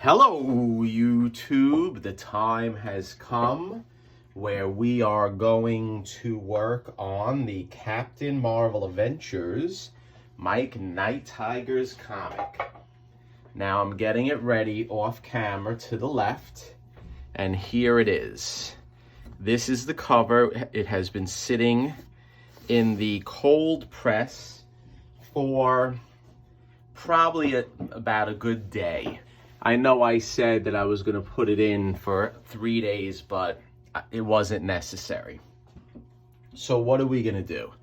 Hello YouTube, the time has come where we are going to work on the Captain Marvel Adventures Mike Night Tigers comic. Now I'm getting it ready off camera to the left, and here it is. This is the cover. It has been sitting in the cold press for probably about a good day. I know I said that I was going to put it in for 3 days, but it wasn't necessary. So what are we going to do?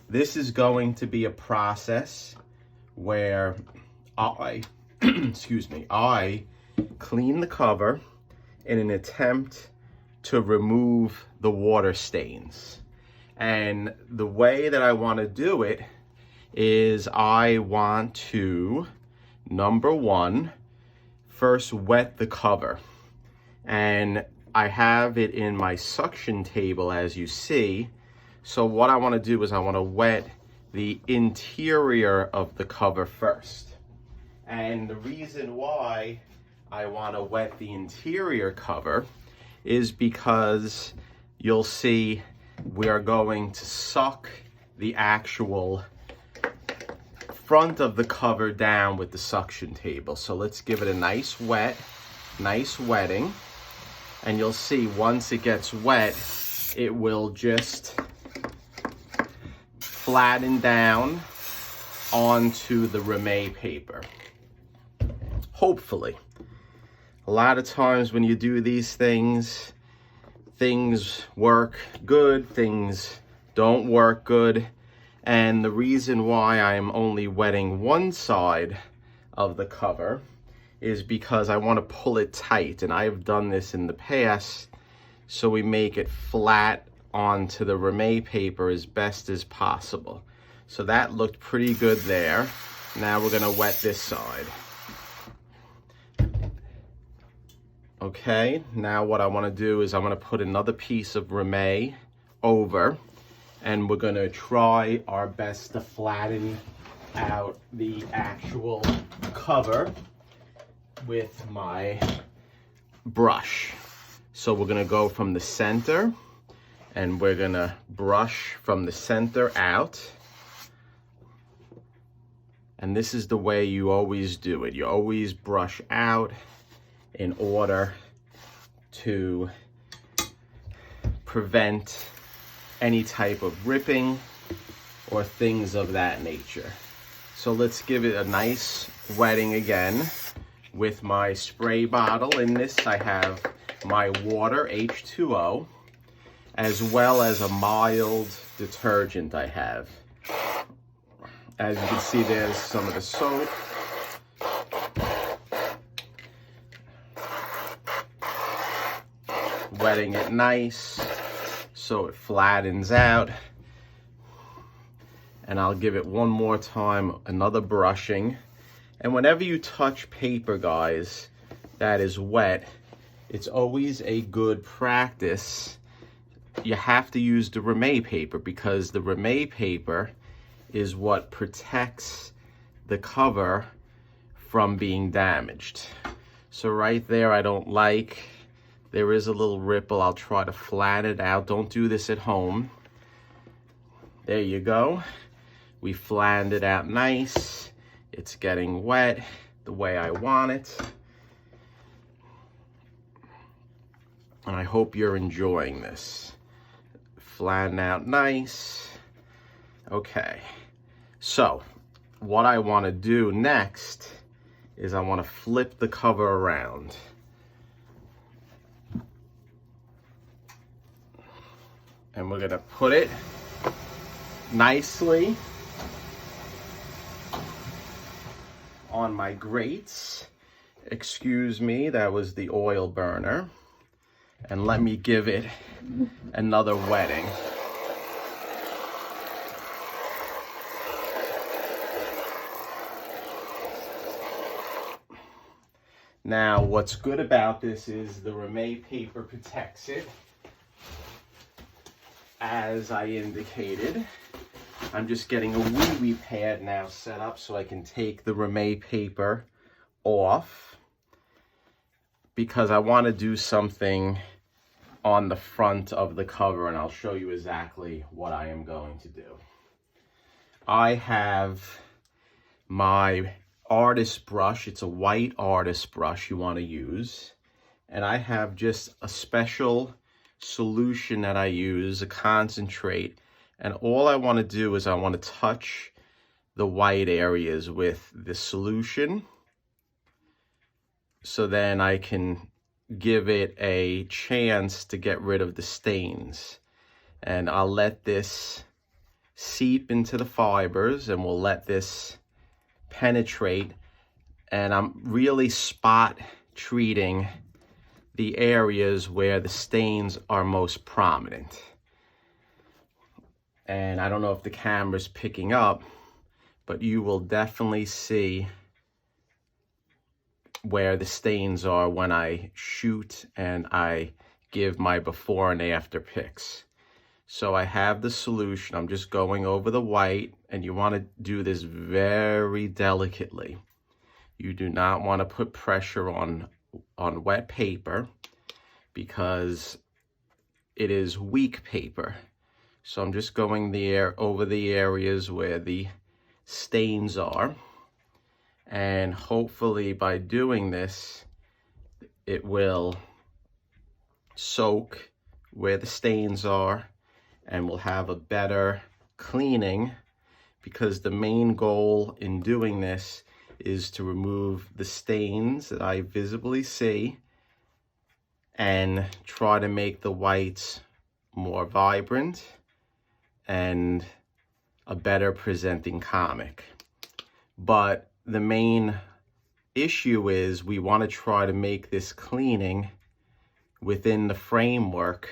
This is going to be a process where I clean the cover in an attempt to remove the water stains. And the way that I want to do it is I want to, number one, first wet the cover. And I have it in my suction table, as you see. So what I want to do is I want to wet the interior of the cover first. And the reason why I want to wet the interior cover is because you'll see we are going to suck the actual front of the cover down with the suction table. So let's give it a nice wetting. And you'll see once it gets wet, it will just flatten down onto the Reme paper. Hopefully. A lot of times when you do these things work good, things don't work good. And the reason why I'm only wetting one side of the cover is because I want to pull it tight. And I've done this in the past, so we make it flat onto the Reme paper as best as possible. So that looked pretty good there. Now we're going to wet this side. Okay, now what I want to do is I'm going to put another piece of Reme over, and we're going to try our best to flatten out the actual cover with my brush. So we're going to go from the center, and we're going to brush from the center out. And this is the way you always do it. You always brush out in order to prevent any type of ripping or things of that nature. So let's give it a nice wetting again with my spray bottle. In this I have my water, H2O, as well as a mild detergent I have. As you can see, there's some of the soap. Wetting it nice so it flattens out. And I'll give it one more time, another brushing. And whenever you touch paper, guys, that is wet, it's always a good practice. You have to use the Reme paper, because the Reme paper is what protects the cover from being damaged. So right there, I don't like. There is a little ripple. I'll try to flatten it out. Don't do this at home. There you go. We flattened it out nice. It's getting wet the way I want it. And I hope you're enjoying this. Flatten out nice. Okay. So what I want to do next is I want to flip the cover around. And we're going to put it nicely on my grates. Excuse me, that was the oil burner. And let me give it another wetting. Now, what's good about this is the Reme paper protects it. As I indicated, I'm just getting a wee pad now set up so I can take the Reme paper off. because I want to do something on the front of the cover, and I'll show you exactly what I am going to do. I have my artist brush. It's a white artist brush you want to use. And I have just a special solution that I use, a concentrate. And all I want to do is I want to touch the white areas with the solution. So then I can give it a chance to get rid of the stains. And I'll let this seep into the fibers, and we'll let this penetrate. And I'm really spot treating the areas where the stains are most prominent. And I don't know if the camera's picking up, but you will definitely see where the stains are when I shoot and I give my before and after pics. So I have the solution. I'm just going over the white, and you want to do this very delicately. You do not want to put pressure on wet paper, because it is weak paper. So I'm just going over the areas where the stains are. And hopefully by doing this, it will soak where the stains are, and we'll have a better cleaning, because the main goal in doing this is to remove the stains that I visibly see and try to make the whites more vibrant and a better presenting comic. But the main issue is we want to try to make this cleaning within the framework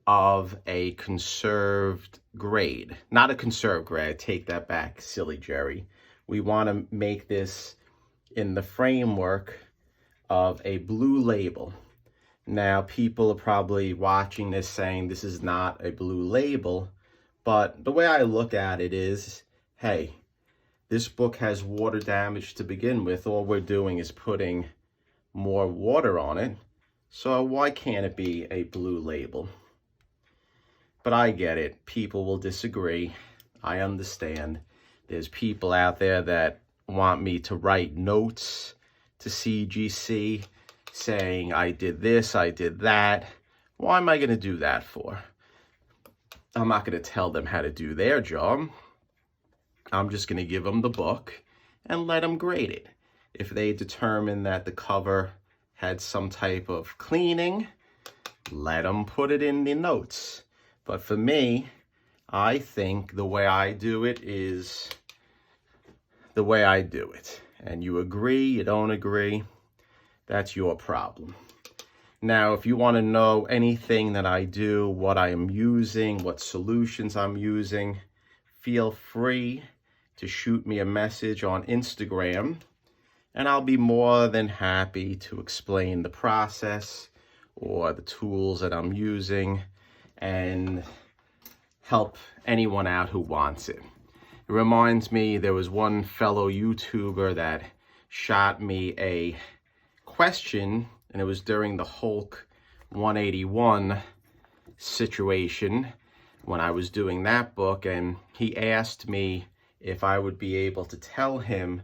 of a conserved grade. Not a conserved grade, I take that back, silly Jerry. We want to make this in the framework of a blue label. Now, people are probably watching this saying this is not a blue label, but the way I look at it is, hey, this book has water damage to begin with. All we're doing is putting more water on it. So why can't it be a blue label? But I get it. People will disagree. I understand. There's people out there that want me to write notes to CGC saying I did this, I did that. Why am I going to do that for? I'm not going to tell them how to do their job. I'm just going to give them the book and let them grade it. If they determine that the cover had some type of cleaning, let them put it in the notes. But for me, I think the way I do it is the way I do it. And you agree, you don't agree, that's your problem. Now, if you want to know anything that I do, what I am using, what solutions I'm using, feel free to shoot me a message on Instagram, and I'll be more than happy to explain the process or the tools that I'm using and help anyone out who wants it. It reminds me, there was one fellow YouTuber that shot me a question, and it was during the Hulk 181 situation when I was doing that book, and he asked me if I would be able to tell him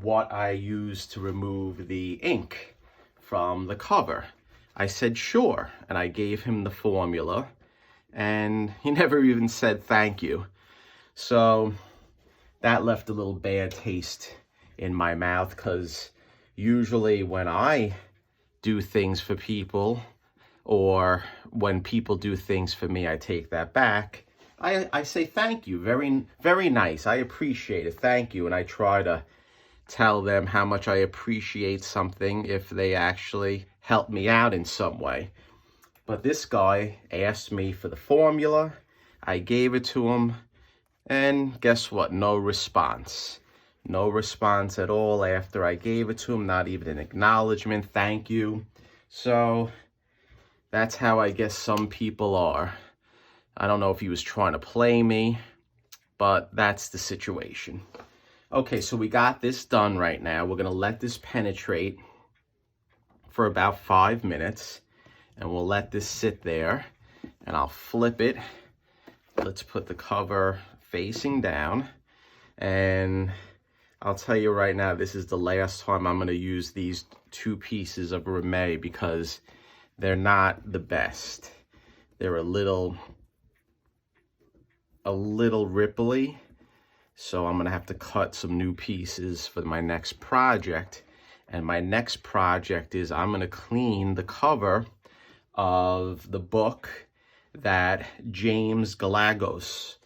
what I used to remove the ink from the cover. I said sure, and I gave him the formula, and he never even said thank you. So that left a little bad taste in my mouth, because usually when I do things for people, or when people do things for me, I take that back. I say thank you, very, very nice. I appreciate it, thank you. And I try to tell them how much I appreciate something if they actually help me out in some way. But this guy asked me for the formula. I gave it to him, and guess what? No response. No response at all after I gave it to him, not even an acknowledgement, thank you. So that's how I guess some people are. I don't know if he was trying to play me, but that's the situation. Okay, so we got this done right now. We're going to let this penetrate for about 5 minutes, and we'll let this sit there, and I'll flip it. Let's put the cover facing down, and I'll tell you right now, this is the last time I'm going to use these 2 pieces of Reme because they're not the best. They're a little ripply, so I'm going to have to cut some new pieces for my next project. And my next project is I'm going to clean the cover of the book that James Galagos,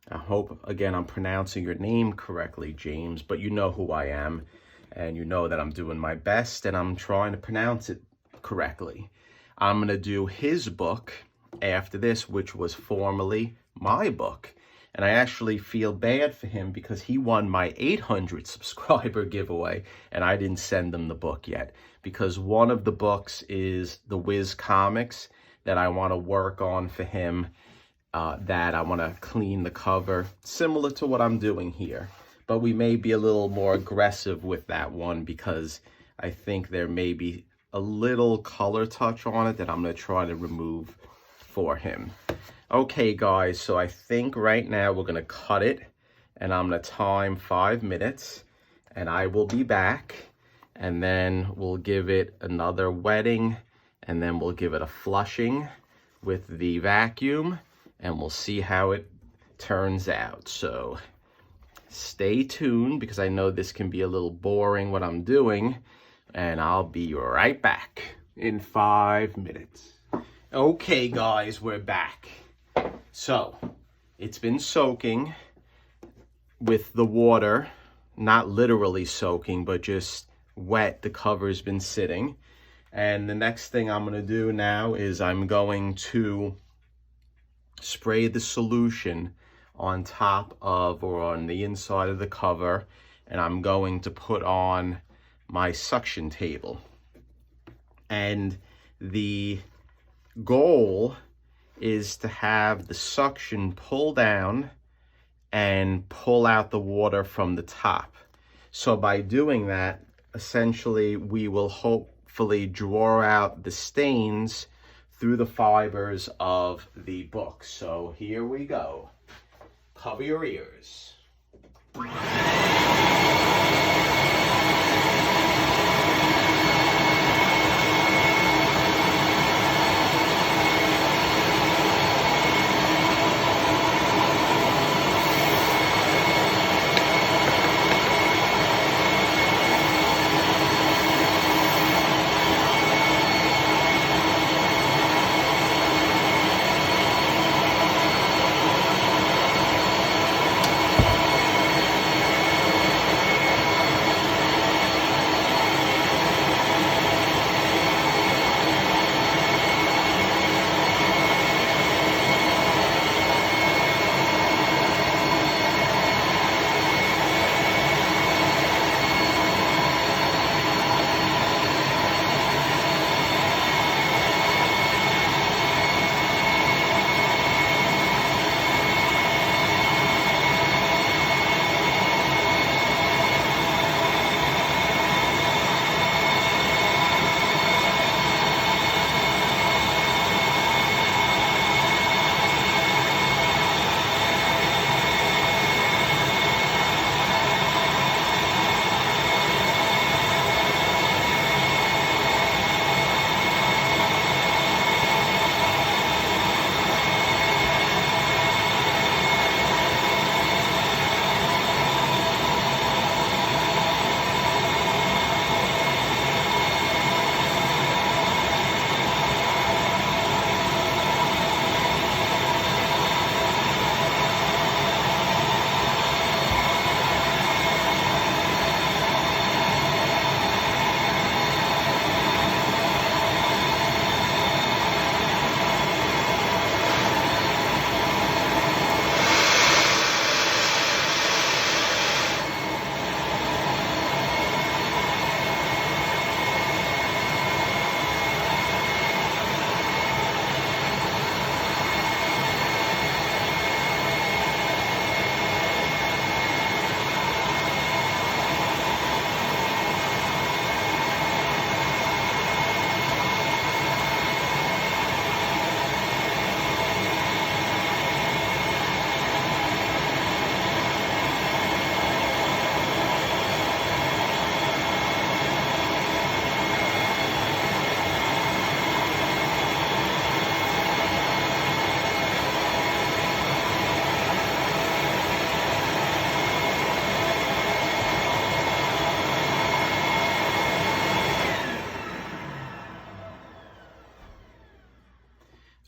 I hope, again, I'm pronouncing your name correctly, James, but you know who I am, and you know that I'm doing my best, and I'm trying to pronounce it correctly. I'm going to do his book after this, which was formerly my book. And I actually feel bad for him because he won my 800 subscriber giveaway, and I didn't send him the book yet. Because one of the books is the Wiz Comics that I want to work on for him, that I want to clean the cover, similar to what I'm doing here. But we may be a little more aggressive with that one because I think there may be a little color touch on it that I'm going to try to remove for him. Okay, guys, so I think right now we're going to cut it, and I'm going to time 5 minutes, and I will be back, and then we'll give it another wetting, and then we'll give it a flushing with the vacuum, and we'll see how it turns out. So stay tuned because I know this can be a little boring what I'm doing, and I'll be right back in 5 minutes. Okay, guys, we're back. So it's been soaking with the water, not literally soaking, but just wet. The cover's been sitting. And the next thing I'm going to do now is I'm going to spray the solution on top of, or on the inside of the cover, and I'm going to put on my suction table. And the goal is to have the suction pull down and pull out the water from the top. So by doing that, essentially we will hopefully draw out the stains through the fibers of the book. So here we go. Cover your ears.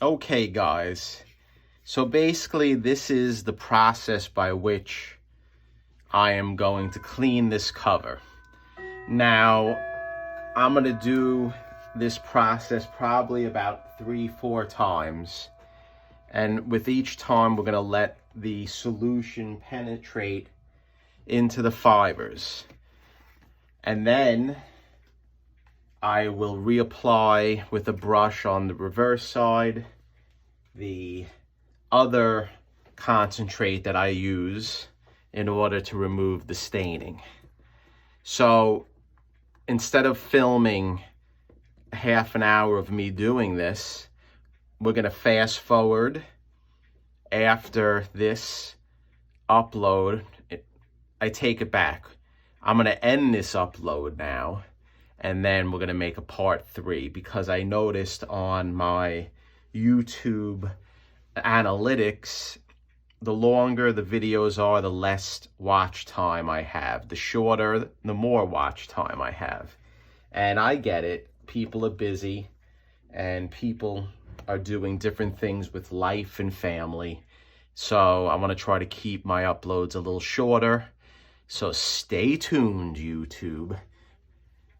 Okay, guys. So basically, this is the process by which I am going to clean this cover. Now, I'm going to do this process probably about 3-4 times. And with each time, we're going to let the solution penetrate into the fibers. And then I will reapply with a brush on the reverse side the other concentrate that I use in order to remove the staining. So instead of filming half an hour of me doing this, we're going to fast forward after this upload. I take it back. I'm going to end this upload now, and then we're going to make a part 3, because I noticed on my YouTube analytics, the longer the videos are, the less watch time I have. The shorter, the more watch time I have. And I get it. People are busy, and people are doing different things with life and family. So I want to try to keep my uploads a little shorter. So stay tuned, YouTube.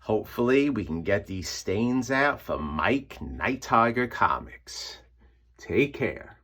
Hopefully we can get these stains out for Mike Night Tiger Comics. Take care.